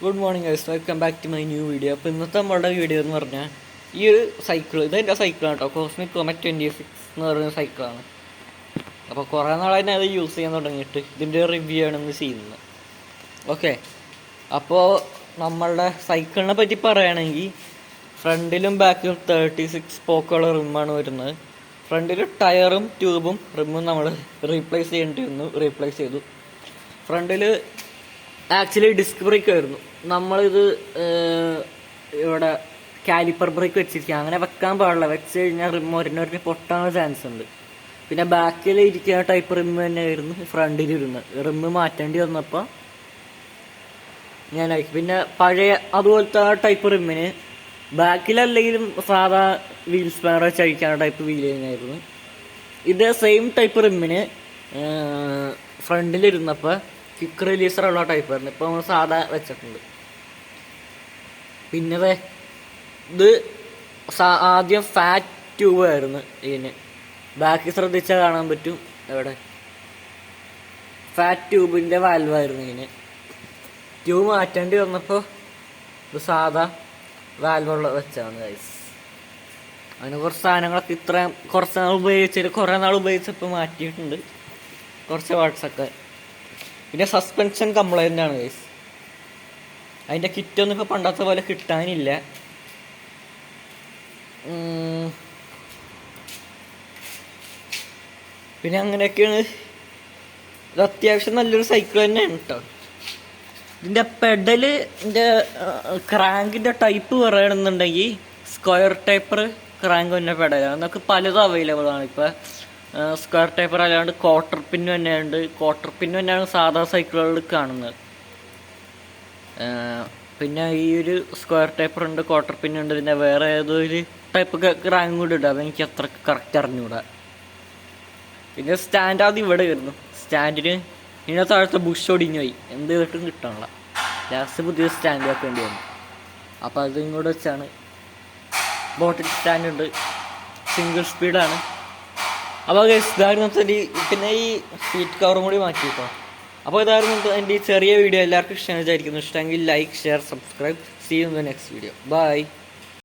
Good morning guys, welcome back to my new video. അപ്പോൾ ഇന്നത്തെ നമ്മളുടെ വീഡിയോ എന്ന് പറഞ്ഞാൽ ഈ ഒരു സൈക്കിൾ, ഇതെൻ്റെ സൈക്കിളാണ് കേട്ടോ. കോസ്മിക് കോമറ്റ് 26 എന്ന് പറയുന്ന സൈക്കിളാണ്. അപ്പോൾ കുറേ നാളായി അത് യൂസ് ചെയ്യാൻ തുടങ്ങിയിട്ട് ഇതിൻ്റെ റിവ്യൂ ആണ് ഇന്ന് ചെയ്യുന്നത്. ഓക്കെ, അപ്പോൾ നമ്മളുടെ സൈക്കിളിനെ പറ്റി പറയുകയാണെങ്കിൽ ഫ്രണ്ടിലും ബാക്കിലും 36 പോക്കുള്ള റിമ്മാണ് വരുന്നത്. ഫ്രണ്ടിൽ ടയറും ട്യൂബും റിമ്മും നമ്മൾ റീപ്ലേസ് റീപ്ലേസ് ചെയ്തു. ഫ്രണ്ടിൽ ആക്ച്വലി ഡിസ്ക് ബ്രേക്ക് ആയിരുന്നു. നമ്മളിത് ഇവിടെ കാലിപ്പർ ബ്രേക്ക് വെച്ചിരിക്കുക. അങ്ങനെ വെക്കാൻ പാടില്ല, വെച്ച് കഴിഞ്ഞാൽ റിമ്മ് ഒരെണ്ണൊരു പൊട്ടാനുള്ള ചാൻസ് ഉണ്ട്. പിന്നെ ബാക്കിൽ ഇരിക്കുന്ന ടൈപ്പ് റിമ്മ് തന്നെയായിരുന്നു ഫ്രണ്ടിൽ ഇരുന്ന്. റിമ്മ് മാറ്റേണ്ടി വന്നപ്പോൾ ഞാൻ അയക്കും. പിന്നെ പഴയ അതുപോലത്തെ ആ ടൈപ്പ് റിമ്മിന് ബാക്കിലല്ലെങ്കിലും സാധാ വീൽ സ്പാനർ വെച്ച് അഴിക്കാനുള്ള ടൈപ്പ് വീൽ തന്നെയായിരുന്നു. ഇത് സെയിം ടൈപ്പ് റിമ്മിന് ഫ്രണ്ടിലിരുന്നപ്പോൾ ക്വിക്ക് റിലീസറുള്ള ടൈപ്പ് ആയിരുന്നു. ഇപ്പോൾ നമ്മൾ സാധാ വെച്ചിട്ടുണ്ട്. പിന്നെ ഇത് ആദ്യം ഫാറ്റ് ട്യൂബ് ആയിരുന്നു ഇതിന്. ബാക്കി ശ്രദ്ധിച്ചാൽ കാണാൻ പറ്റും, എവിടെ ഫാറ്റ് ട്യൂബിൻ്റെ വാൽവായിരുന്നു ഇതിന്. ട്യൂബ് മാറ്റേണ്ടി വന്നപ്പോൾ ഇത് സാധാ വാൽവുള്ള വെച്ചാണ് ഗൈസ്. അതിന് കുറച്ച് സാധനങ്ങളൊക്കെ കുറച്ച് നാൾ ഉപയോഗിച്ചിട്ട് കുറേ നാൾ ഉപയോഗിച്ചപ്പോൾ മാറ്റിയിട്ടുണ്ട് കുറച്ച് പാർട്സൊക്കെ. പിന്നെ സസ്പെൻഷൻ കംപ്ലൈൻ്റ് ആണ് ഗൈസ്. അതിൻ്റെ കിറ്റൊന്നും ഇപ്പോൾ പണ്ടത്തെ പോലെ കിട്ടാനില്ല. പിന്നെ അങ്ങനെയൊക്കെയാണ്. ഇത് അത്യാവശ്യം നല്ലൊരു സൈക്കിൾ തന്നെയാണ് കേട്ടോ. ഇതിൻ്റെ പെഡലിൻ്റെ ക്രാങ്കിൻ്റെ ടൈപ്പ് പറയുകയാണെന്നുണ്ടെങ്കിൽ സ്ക്വയർ ടേപ്പർ ക്രാങ്ക് തന്നെ പെഡലാണ്. എന്നൊക്കെ പലതും അവൈലബിൾ ആണ്. ഇപ്പോൾ സ്ക്വയർ ടേപ്പർ അല്ലാണ്ട് ക്വാർട്ടർ പിന്ന് തന്നെയുണ്ട്. ക്വാർട്ടർ പിന്ന് തന്നെയാണ് സാധാ സൈക്കിളുകളിൽ കാണുന്നത്. പിന്നെ ഈ ഒരു സ്ക്വയർ ടേപ്പർ ഉണ്ട്, ക്വാർട്ടർ പിന്നുണ്ട്. പിന്നെ വേറെ ഏതൊരു ടൈപ്പ് ക്രാങ്ക് കൂടി ഉണ്ട്, അതെനിക്ക് അത്ര കറക്റ്റ് അറിഞ്ഞുകൂടാ. പിന്നെ സ്റ്റാൻഡ് ആദ്യം ഇവിടെ വരുന്നു. സ്റ്റാൻഡിന് ഇതിൻ്റെ താഴത്തെ ബുഷ് ഒടിഞ്ഞു പോയി, എന്ത് ചെയ്തിട്ടും കിട്ടണില്ല. ലാസ്റ്റ് പുതിയ സ്റ്റാൻഡ് വെക്കേണ്ടി വന്നു. അപ്പോൾ അത് ഇങ്ങോട്ട് വെച്ചാണ്. ബോട്ടിൽ സ്റ്റാൻഡ് ഉണ്ട്, സിംഗിൾ സ്പീഡാണ്. അപ്പോൾ ഇതായിരുന്നു പിന്നെ ഈ സീറ്റ് കവറും കൂടി മാറ്റി കേട്ടോ. അപ്പോൾ ഇതായിരുന്നു എൻ്റെ ഈ ചെറിയ വീഡിയോ. എല്ലാവർക്കും ഇഷ്ടമായി വിചാരിക്കുന്നു. ഇഷ്ടമെങ്കിൽ like, share, subscribe. See you in the next video. By.